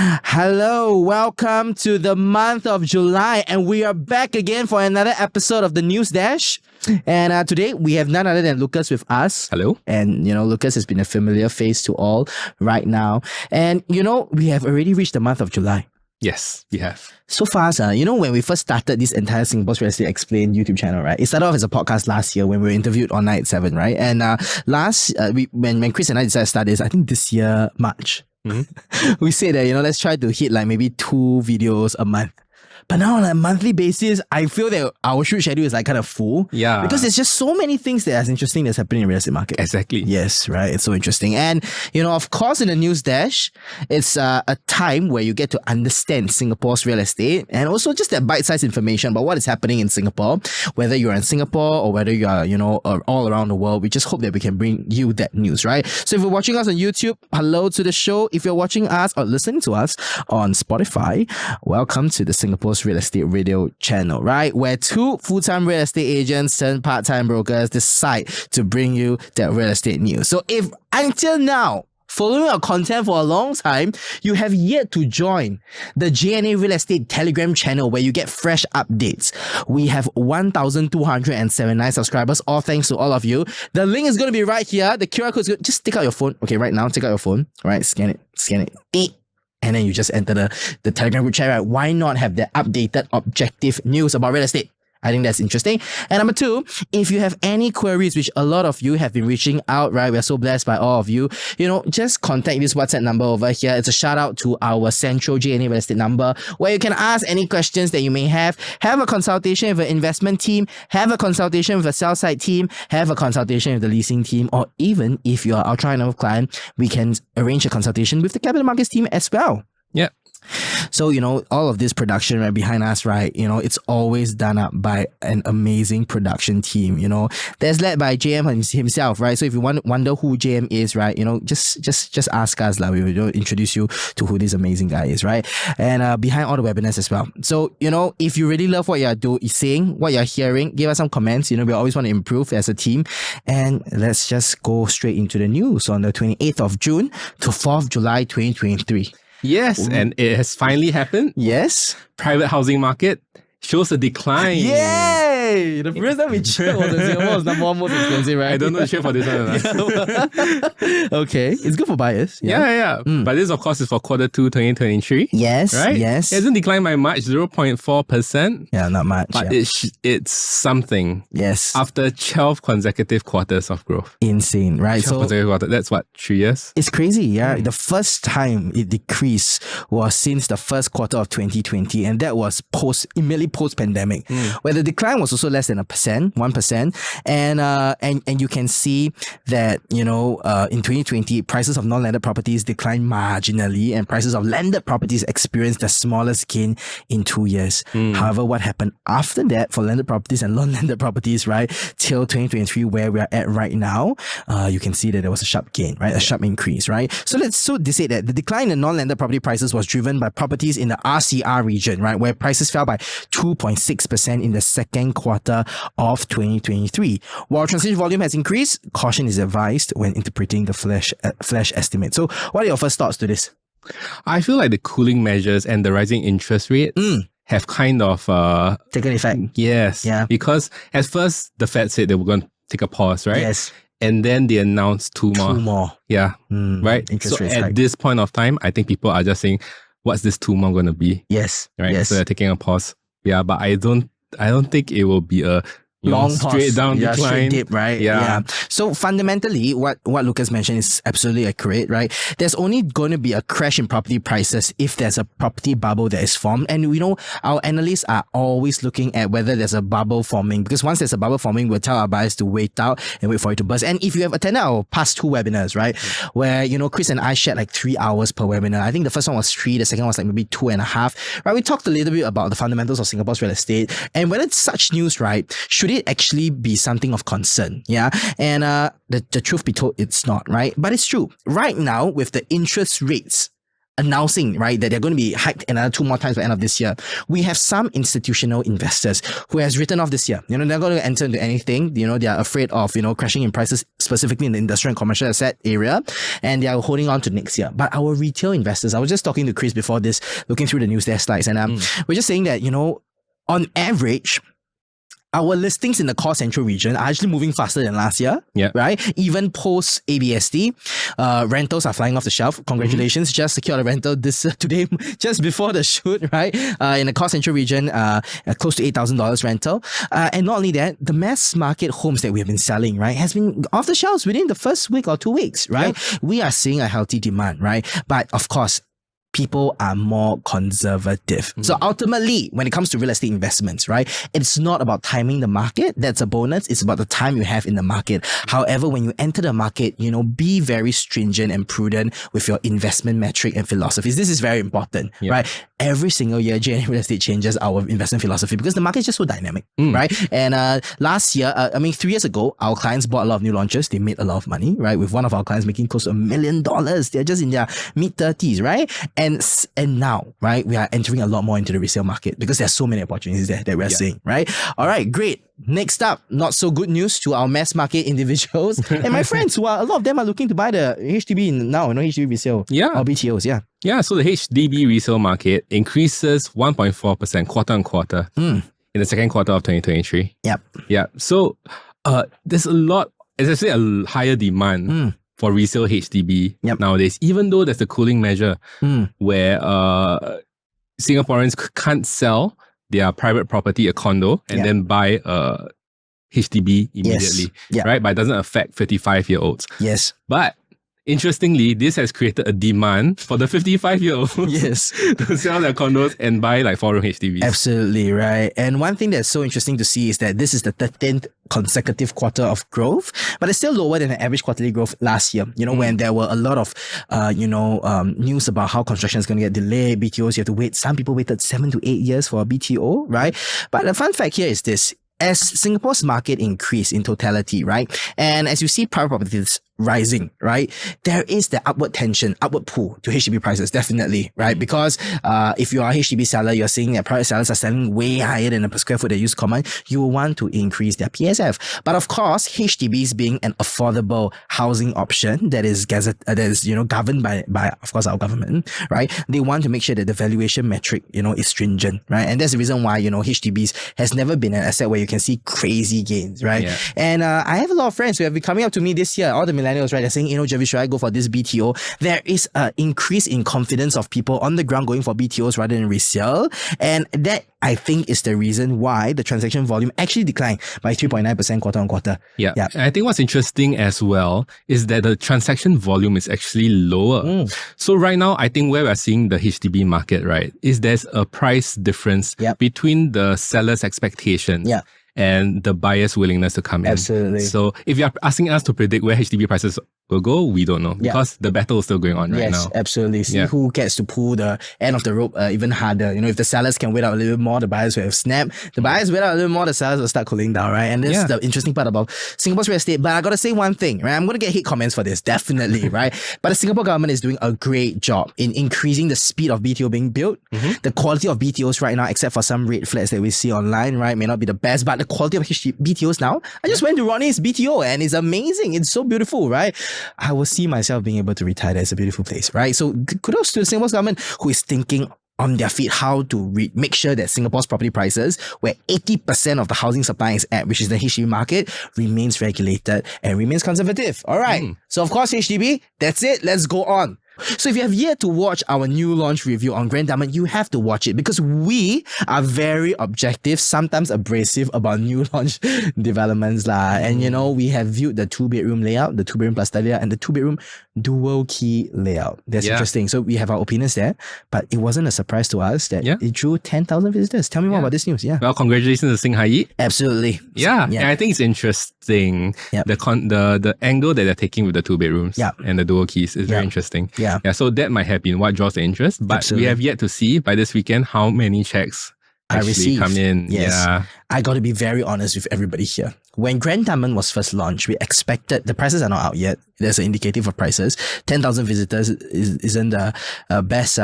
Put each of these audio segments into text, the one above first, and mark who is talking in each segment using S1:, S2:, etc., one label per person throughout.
S1: Hello, welcome to the month of July, and we are back again for another episode of the News Dash. And today we have none other than Lucas with us.
S2: Hello.
S1: And Lucas has been a familiar face to all right now. And we have already reached the month of July.
S2: Yes, we have.
S1: So fast, when we first started this entire Singapore's Real Estate Explained YouTube channel, right? It started off as a podcast last year when we were interviewed on Night 7, right? And when Chris and I decided to start this, I think this year, March, we said that, let's try to hit like maybe 2 videos a month. But now on a monthly basis, I feel that our shoot schedule is like kind of full.
S2: Yeah.
S1: Because there's just so many things that are interesting that's happening in the real estate market.
S2: Exactly.
S1: Yes, right. It's so interesting. And, of course, in the News Dash, it's a time where you get to understand Singapore's real estate and also just that bite-sized information about what is happening in Singapore, whether you're in Singapore or whether you are, all around the world. We just hope that we can bring you that news, right? So if you're watching us on YouTube, hello to the show. If you're watching us or listening to us on Spotify, welcome to the Singapore's Real Estate Radio channel, right? Where 2 full-time real estate agents turned part-time brokers decide to bring you that real estate news. So if until now, following our content for a long time, you have yet to join the JNA Real Estate Telegram channel where you get fresh updates. We have 1,279 subscribers, all thanks to all of you. The link is going to be right here. The QR code is good. Just take out your phone. Okay, right now, take out your phone. All right, scan it. And then you just enter the Telegram group chat, right? Why not have the updated objective news about real estate? I think that's interesting. And number 2, if you have any queries, which a lot of you have been reaching out, right? We're so blessed by all of you. Just contact this WhatsApp number over here. It's a shout out to our central JNA Real Estate number where you can ask any questions that you may have a consultation with an investment team, have a consultation with a sell side team, have a consultation with the leasing team, or even if you're our ultra client, we can arrange a consultation with the capital markets team as well.
S2: Yeah.
S1: So, all of this production right behind us, right, it's always done up by an amazing production team, that's led by JM himself, right? So if you wonder who JM is, right, just ask us, we will introduce you to who this amazing guy is, right? And behind all the webinars as well. So, if you really love what you're saying, what you're hearing, give us some comments. We always want to improve as a team. And let's just go straight into the news on the 28th of June to 4th July 2023.
S2: Yes, and it has finally happened.
S1: Yes.
S2: Private housing market shows a decline.
S1: Yay! The first time we checked was Singapore was number 1 most expensive, right?
S2: I don't know the shape for this one.
S1: Okay, it's good for buyers.
S2: Yeah. But this, of course, is for quarter 2, 2023.
S1: Yes,
S2: right?
S1: Yes.
S2: It hasn't declined by much, 0.4%.
S1: Yeah, not much.
S2: But it's something.
S1: Yes.
S2: After 12 consecutive quarters of growth.
S1: Insane, right?
S2: 12 consecutive quarters. That's what, 3 years?
S1: It's crazy, yeah. The first time it decreased was since the first quarter of 2020, and that was immediately post-pandemic, where the decline was also less than 1%, and you can see that in 2020 prices of non-landed properties declined marginally, and prices of landed properties experienced the smallest gain in 2 years. However, what happened after that for landed properties and non-landed properties, right, till 2023, where we are at right now, you can see that there was a sharp gain, right, a sharp increase, right. So they say that the decline in non-landed property prices was driven by properties in the RCR region, right, where prices fell by 2.6% in the second quarter of 2023. While transaction volume has increased, caution is advised when interpreting the flash estimate. So what are your first thoughts to this?
S2: I feel like the cooling measures and the rising interest rates have kind of
S1: taken effect.
S2: Yes. Yeah. Because at first the Fed said they were going to take a pause, right?
S1: Yes.
S2: And then they announced 2 more.
S1: 2 more.
S2: Yeah. Right?
S1: Interest rates
S2: at this point of time, I think people are just saying, what's this 2 more going to be?
S1: Yes.
S2: Right?
S1: Yes.
S2: So they're taking a pause. Yeah, but I don't think it will be a
S1: long
S2: straight
S1: pause.
S2: down decline.
S1: Straight dip, right?
S2: Yeah.
S1: So fundamentally, what Lucas mentioned is absolutely accurate, right? There's only going to be a crash in property prices if there's a property bubble that is formed. And our analysts are always looking at whether there's a bubble forming, because once there's a bubble forming, we'll tell our buyers to wait out and wait for it to burst. And if you have attended our past 2 webinars, right, where, Chris and I shared like 3 hours per webinar. I think the first one was 3, the second one was like maybe 2.5, right? We talked a little bit about the fundamentals of Singapore's real estate and whether such news, right, should it actually be something of concern? Yeah. And the truth be told, it's not, right? But it's true. Right now, with the interest rates announcing, right, that they're going to be hiked another 2 more times by the end of this year. We have some institutional investors who has written off this year. They're not going to enter into anything. They are afraid of, crashing in prices, specifically in the industrial and commercial asset area, and they are holding on to next year. But our retail investors, I was just talking to Chris before this, looking through the News Dash slides, and we're just saying that, on average, our listings in the core central region are actually moving faster than last year, right? Even post ABSD, rentals are flying off the shelf. Congratulations, just secured a rental today, just before the shoot, right? In the core central region, close to $8,000 rental. And not only that, the mass market homes that we have been selling, right, has been off the shelves within the first week or 2 weeks, right? We are seeing a healthy demand, right? But of course, people are more conservative. So ultimately, when it comes to real estate investments, right, it's not about timing the market. That's a bonus. It's about the time you have in the market. However, when you enter the market, be very stringent and prudent with your investment metric and philosophies. This is very important, right? Every single year, JNA Real Estate changes our investment philosophy because the market is just so dynamic, right? And last year, 3 years ago, our clients bought a lot of new launches. They made a lot of money, right? With one of our clients making close to $1 million. They're just in their mid-30s, right? And now, right, we are entering a lot more into the resale market because there's so many opportunities there that we're seeing, right? All right, great. Next up, not so good news to our mass market individuals and my friends who are, a lot of them are looking to buy the HDB now, HDB resale or BTOs,
S2: Yeah, so the HDB resale market increases 1.4% quarter on quarter in the second quarter of 2023. Yeah, so there's actually a higher demand for resale HDB nowadays, even though there's a cooling measure where Singaporeans can't sell their private property, a condo, and then buy a HDB immediately, right? But it doesn't affect 55-year-olds.
S1: Yes.
S2: But interestingly, this has created a demand for the 55-year-olds to sell their condos and buy like 4-room HDBs.
S1: Absolutely, right. And one thing that's so interesting to see is that this is the 13th consecutive quarter of growth, but it's still lower than the average quarterly growth last year, when there were a lot of, news about how construction is going to get delayed, BTOs, you have to wait. Some people waited 7 to 8 years for a BTO, right? But the fun fact here is this. As Singapore's market increase in totality, right? And as you see private properties rising, right? There is the upward pull to HDB prices, definitely, right? Because if you are a HDB seller, you're seeing that private sellers are selling way higher than the per square foot they use common. You will want to increase their PSF. But of course, HDBs being an affordable housing option that is governed by of course our government, right? They want to make sure that the valuation metric, is stringent, right? And that's the reason why, HDBs has never been an asset where you can see crazy gains, right? And I have a lot of friends who have been coming up to me this year, all the millennials, right? They're saying, Javi, should I go for this BTO? There is an increase in confidence of people on the ground going for BTOs rather than resale. And that, I think, is the reason why the transaction volume actually declined by 3.9% quarter on quarter.
S2: Yeah. And I think what's interesting as well is that the transaction volume is actually lower. So right now, I think where we're seeing the HDB market, right, is there's a price difference between the seller's expectation and the buyer's willingness to come in.
S1: Absolutely.
S2: So if you're asking us to predict where HDB prices will go, we don't know because the battle is still going on right now.
S1: Yes, absolutely. See who gets to pull the end of the rope even harder. If the sellers can wait out a little bit more, the buyers will have snapped. The buyers wait out a little more, the sellers will start cooling down, right? And this is the interesting part about Singapore's real estate. But I got to say one thing, right? I'm going to get hate comments for this, definitely, right? But the Singapore government is doing a great job in increasing the speed of BTO being built. The quality of BTOs right now, except for some red flats that we see online, right, may not be the best, but the quality of BTOs now, I just went to Ronnie's BTO and it's amazing. It's so beautiful, right? I will see myself being able to retire there. It's a beautiful place, right? So kudos to the Singapore government who is thinking on their feet how to make sure that Singapore's property prices, where 80% of the housing supply is at, which is the HDB market, remains regulated and remains conservative. All right. So of course, HDB, that's it. Let's go on. So if you have yet to watch our new launch review on Grand Dunman, you have to watch it because we are very objective, sometimes abrasive about new launch developments. And we have viewed the 2-bedroom layout, the 2-bedroom plus study layout, and the 2-bedroom dual key layout. That's interesting. So we have our opinions there, but it wasn't a surprise to us that it drew 10,000 visitors. Tell me more about this news. Well,
S2: congratulations to Sing Hai.
S1: Absolutely.
S2: And I think it's interesting. The angle that they're taking with the 2 bedrooms and the dual keys is very interesting. So that might have been what draws the interest, but we have yet to see by this weekend how many checks actually come in.
S1: I got to be very honest with everybody here. When Grand Dunman was first launched, we expected, the prices are not out yet. There's an indicative of prices. 10,000 visitors isn't the best,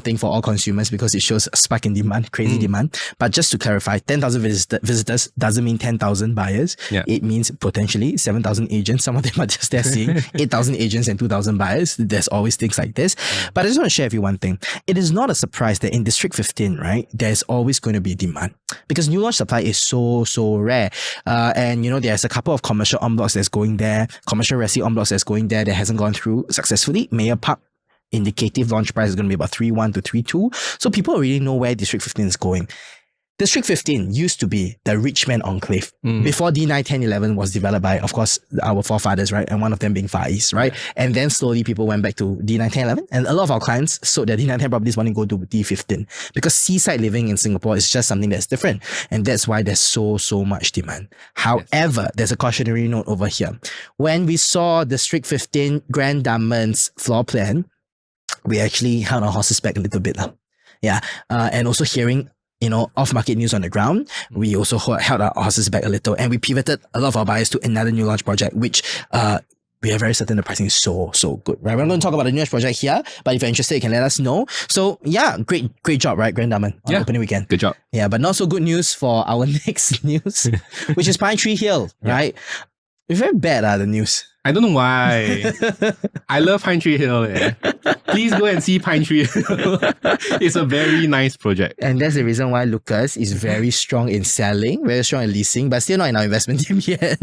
S1: thing for all consumers because it shows a spike in demand, crazy demand. But just to clarify, 10,000 visitors doesn't mean 10,000 buyers.
S2: Yeah.
S1: It means potentially 7,000 agents. Some of them are just there seeing 8,000 agents and 2,000 buyers. There's always things like this. But I just want to share with you one thing. It is not a surprise that in District 15, right, there's always going to be demand because new launch supply is so rare. And there's a couple of commercial en blocs that's going there, commercial resi en blocs that's going there that hasn't gone through successfully. Mayor Park indicative launch price is going to be about 3.1 to 3.2. So people already know where District 15 is going. District 15 used to be the rich man enclave before D9, 10, 11 was developed by, of course, our forefathers, right? And one of them being Far East, right? And then slowly people went back to D9, 10, 11. And a lot of our clients sold their D9, 10 properties wanting to go to D15 because seaside living in Singapore is just something that's different. And that's why there's so much demand. However, there's a cautionary note over here. When we saw District 15 Grand Dunman's floor plan, we actually held our horses back a little bit. Yeah. And also hearing off-market news on the ground, we also held our horses back a little and we pivoted a lot of our buyers to another new launch project, which we are very certain the pricing is so good, right? We're not going to talk about the new launch project here, but if you're interested, you can let us know. So yeah, great job, right, Grand Dunman on opening weekend.
S2: Good job.
S1: Yeah, but not so good news for our next news, which is Pinetree Hill, right? It's very bad, the news.
S2: I don't know why. I love Pinetree Hill. Please go and see Pinetree Hill. It's a very nice project.
S1: And that's the reason why Lucas is very strong in selling, very strong in leasing, but still not in our investment team yet.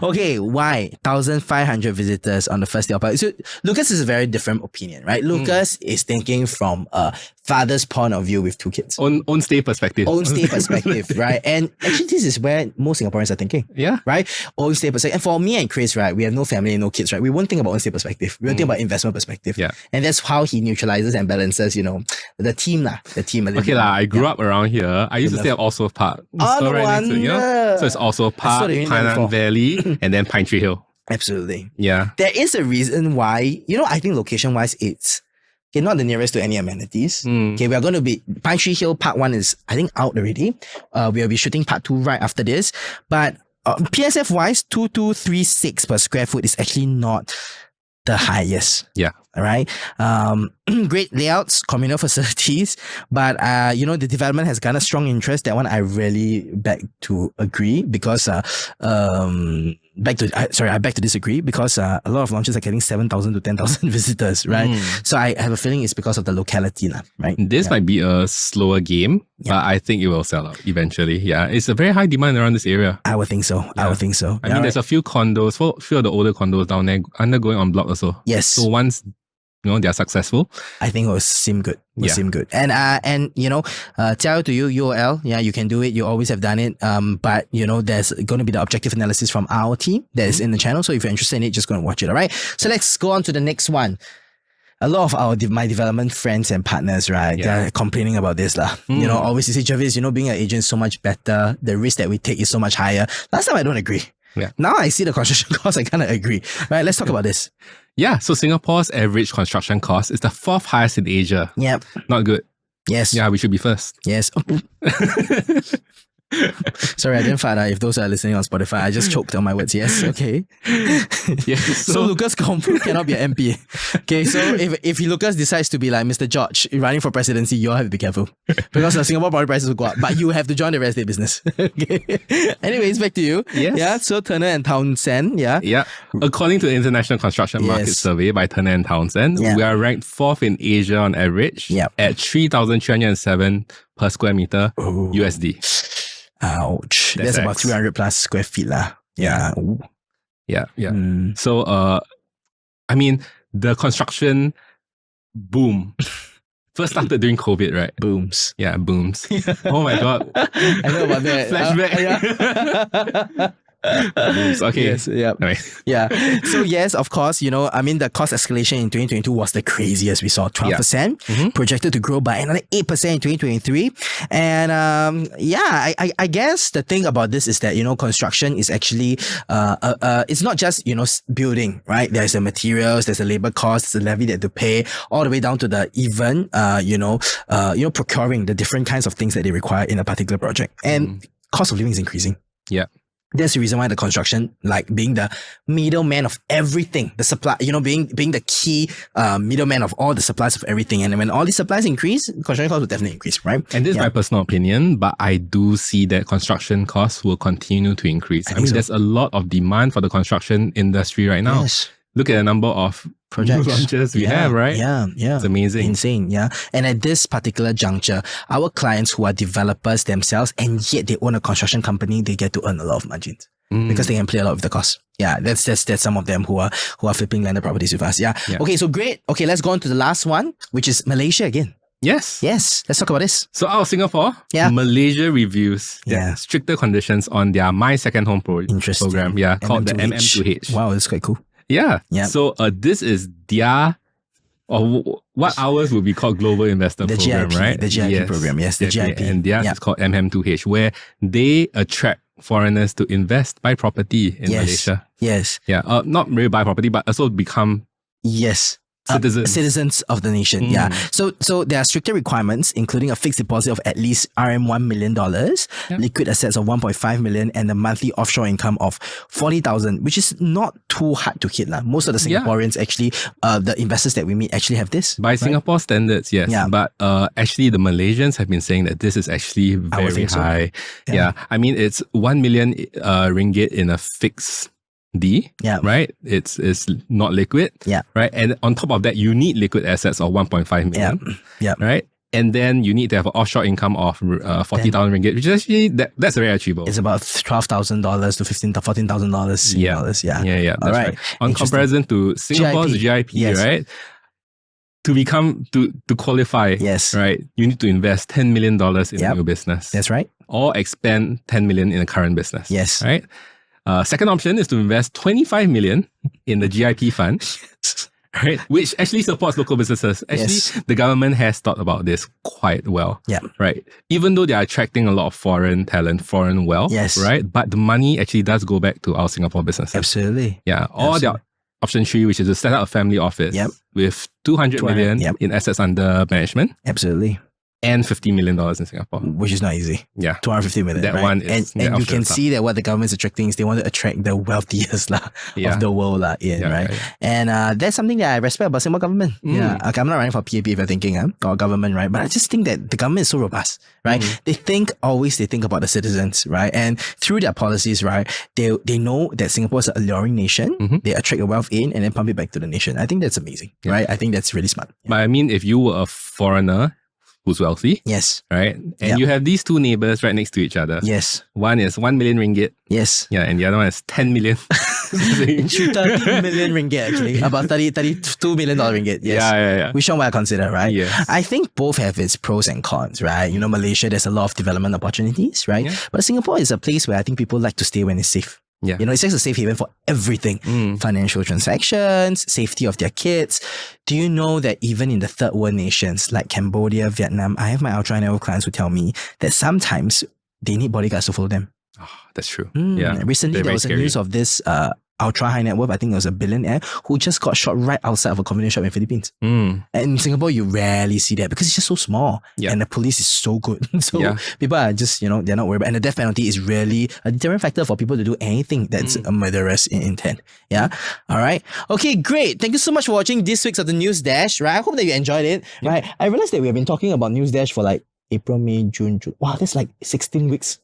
S1: Okay, why? 1,500 visitors on the first day of So Lucas is a very different opinion, right? Lucas is thinking from a father's point of view with two kids.
S2: Own stay perspective.
S1: Own stay perspective, right? And actually this is where most Singaporeans are thinking.
S2: Yeah.
S1: Right? Own stay perspective. And for me and Chris, right, we have no family and no kids, right? We won't think about own stay perspective. We won't think about investment perspective.
S2: Yeah.
S1: And that's how he neutralizes and balances, the team a little
S2: bit. I grew up around here. I used to stay at Oswald Park.
S1: Oh, no wonder.
S2: So it's Oswald Park, Panang Valley, and then Pinetree Hill.
S1: Absolutely.
S2: Yeah.
S1: There is a reason why, I think location-wise, it's not the nearest to any amenities. Okay, we are going to be, Pinetree Hill Part 1 is, I think, out already. We'll be shooting Part 2 right after this. But PSF-wise, 2,236 per square foot is actually not the highest.
S2: Yeah.
S1: All right. Great layouts, communal facilities, but the development has garnered strong interest. That one I really beg to agree because I beg to disagree because a lot of launches are getting 7,000 to 10,000 visitors, right? So I have a feeling it's because of the locality, right?
S2: This might be a slower game, but I think it will sell out eventually. Yeah, it's a very high demand around this area.
S1: I would think so.
S2: Yeah.
S1: I would think so.
S2: I mean, there's a few condos, a few of the older condos down there undergoing en bloc also.
S1: Yes.
S2: So once they're successful,
S1: I think it will seem good. Seem good. And tell to you, UOL, you can do it. You always have done it. But there's going to be the objective analysis from our team that is in the channel. So if you're interested in it, just go and watch it. All right. So let's go on to the next one. A lot of my development friends and partners, right, they're complaining about this. Always you say, Jarvis, being an agent is so much better. The risk that we take is so much higher. Last time I don't agree.
S2: Yeah.
S1: Now I see the construction cost, I kind of agree. Right, let's talk about this.
S2: Yeah, so Singapore's average construction cost is the 4th highest in Asia.
S1: Yep.
S2: Not good.
S1: Yes.
S2: Yeah, we should be first.
S1: Yes. Sorry, I didn't find out if those are listening on Spotify. I just choked on my words. Yes, okay.
S2: Yes.
S1: So Lucas confirmed cannot be an MP. Okay, so if Lucas decides to be like Mr. George running for presidency, you all have to be careful because the Singapore property prices will go up. But you have to join the real estate business. Okay. Anyways, back to you.
S2: Yes.
S1: Yeah. So Turner and Townsend. Yeah.
S2: Yeah. According to the International Construction Market Survey by Turner and Townsend, we are ranked 4th in Asia on average at 3,307 per square meter USD.
S1: Ouch. That's about 300 plus square feet lah. Yeah.
S2: Yeah. So, I mean, the construction boom first started during COVID, right?
S1: Booms.
S2: Yeah, booms. Oh my God.
S1: I know about that.
S2: Flashback. Okay.
S1: Yes, yeah.
S2: Anyway.
S1: Yeah. So yes, of course, I mean, the cost escalation in 2022 was the craziest. We saw 12%, projected to grow by another 8% in 2023. And I guess the thing about this is that, construction is actually, it's not just, building, right? There's the materials, there's the labor costs, the levy that to pay, all the way down to the even, procuring the different kinds of things that they require in a particular project. And cost of living is increasing.
S2: Yeah.
S1: That's the reason why the construction, like being the middleman of everything, the supply, being the key middleman of all the supplies of everything. And when all these supplies increase, construction costs will definitely increase, right?
S2: And this is my personal opinion, but I do see that construction costs will continue to increase. I mean, there's a lot of demand for the construction industry right now.
S1: Yes.
S2: Look at the number of project launches we have, right?
S1: Yeah.
S2: It's amazing.
S1: Insane, yeah. And at this particular juncture, our clients who are developers themselves and yet they own a construction company, they get to earn a lot of margins because they can play a lot of the costs. Yeah, that's some of them who are flipping landed properties with us. Yeah. Okay, so great. Okay, let's go on to the last one, which is Malaysia again.
S2: Yes.
S1: Let's talk about this.
S2: So out of Singapore, Malaysia reviews stricter conditions on their My Second Home program. Yeah, called the MM2H.
S1: Wow, that's quite cool.
S2: Yeah. So this is their, or what ours would be called Global Investor Program,
S1: GIP,
S2: right?
S1: The GIP program, yes, the GIP.
S2: And theirs is called MM2H, where they attract foreigners to invest, buy property in Malaysia.
S1: Yes.
S2: Yeah. Not really buy property, but also become citizens
S1: of the nation. Yeah. So there are stricter requirements, including a fixed deposit of at least $1 million, liquid assets of 1.5 million, and a monthly offshore income of 40,000, which is not too hard to hit. Most of the Singaporeans actually, the investors that we meet actually have this.
S2: By Singapore standards, yes. Yeah. But actually the Malaysians have been saying that this is actually very high. So. Yeah. I mean, it's 1 million ringgit in a fixed D, right? It's not liquid, right? And on top of that, you need liquid assets of 1.5 million, right? And then you need to have an offshore income of 40,000 ringgit, which is actually, that's very achievable.
S1: It's about $12,000 to $14,000.
S2: Yeah. That's right. On comparison to Singapore's GIP, right? To qualify, right, you need to invest $10 million in a new business.
S1: That's right.
S2: Or expend 10 million in a current business.
S1: Yes.
S2: Right? Second option is to invest 25 million in the GIP fund, right? Which actually supports local businesses. Actually, the government has thought about this quite well. Yeah. Right. Even though they are attracting a lot of foreign talent, foreign wealth, right? But the money actually does go back to our Singapore businesses.
S1: Absolutely.
S2: Yeah. Or the option 3, which is to set up a family office with 200 million in assets under management.
S1: Absolutely.
S2: And $50 million in Singapore.
S1: Which is not easy.
S2: Yeah.
S1: 250 million.
S2: That one is...
S1: And you can see that what the government is attracting is they want to attract the wealthiest of the world right? Yeah. And that's something that I respect about Singapore government. Yeah. Okay, I'm not running for PAP if you're thinking, or government, right? But I just think that the government is so robust, right? They think about the citizens, right? And through their policies, right, they know that Singapore is an alluring nation. They attract the wealth in and then pump it back to the nation. I think that's amazing, right? I think that's really smart.
S2: But I mean, if you were a foreigner who's wealthy.
S1: Yes.
S2: Right? And you have these two neighbors right next to each other.
S1: Yes.
S2: One is 1 million ringgit.
S1: Yes.
S2: Yeah, and the other one is 10 million.
S1: 30 million ringgit actually. About $32 million ringgit. Yes.
S2: Yeah.
S1: Which one will I consider, right?
S2: Yes.
S1: I think both have its pros and cons, right? Malaysia, there's a lot of development opportunities, right? Yeah. But Singapore is a place where I think people like to stay when it's safe.
S2: Yeah.
S1: It's just a safe haven for everything. Financial transactions, safety of their kids. Do you know that even in the third world nations like Cambodia, Vietnam, I have my ultra network clients who tell me that sometimes they need bodyguards to follow them.
S2: Oh, that's true. Yeah.
S1: Recently, there was a news of this ultra high net worth, I think it was a billionaire, who just got shot right outside of a convenience shop in Philippines. And in Singapore, you rarely see that because it's just so small. And the police is so good. So people are just, they're not worried about. And the death penalty is really a deterrent factor for people to do anything that's a murderous in intent. Yeah. All right. Okay, great. Thank you so much for watching this week's of the News Dash. Right. I hope that you enjoyed it. Right. I realized that we have been talking about News Dash for like April, May, June. Wow, that's like 16 weeks.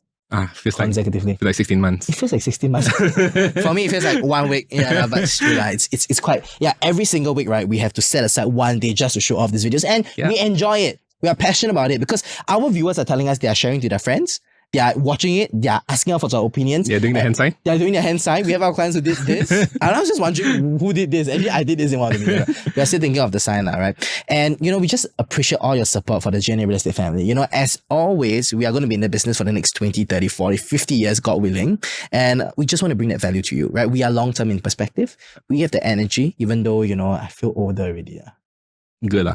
S2: Feels
S1: consecutively.
S2: Feels like 16 months.
S1: It feels like 16 months. For me, it feels like 1 week. Yeah, but it's quite, every single week, right? We have to set aside one day just to show off these videos and we enjoy it. We are passionate about it because our viewers are telling us they are sharing to their friends They are watching it. They are asking us for our opinions.
S2: Yeah, doing the hand sign.
S1: They are doing the hand sign. We have our clients who did this. And I was just wondering who did this. Actually, I did this in one of the meetings. We are still thinking of the sign now, right? And, we just appreciate all your support for the JNA Real Estate family. As always, we are going to be in the business for the next 20, 30, 40, 50 years, God willing. And we just want to bring that value to you, right? We are long-term in perspective. We have the energy, even though, I feel older already.
S2: Good.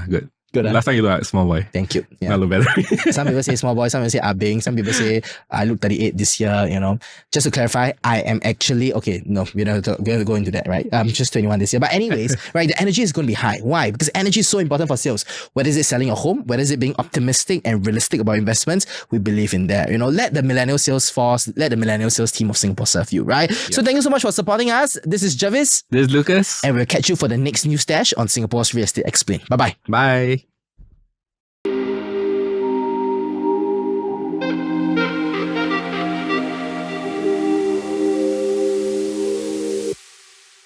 S1: Good.
S2: Last time you look like a small boy.
S1: Thank you. Yeah.
S2: I look better.
S1: Some people say small boy, some people say Abing, some people say I look 38 this year, Just to clarify, I am actually, okay, no, we don't have to go into that, right? I'm just 21 this year. But anyways, right, the energy is going to be high. Why? Because energy is so important for sales. Whether it's selling a home, whether it's being optimistic and realistic about investments, we believe in that. Let the millennial sales force, let the millennial sales team of Singapore serve you, right? Yep. So thank you so much for supporting us. This is Jarvis.
S2: This is Lucas.
S1: And we'll catch you for the next news dash on Singapore's Real Estate Explained. Bye-bye.
S2: Bye.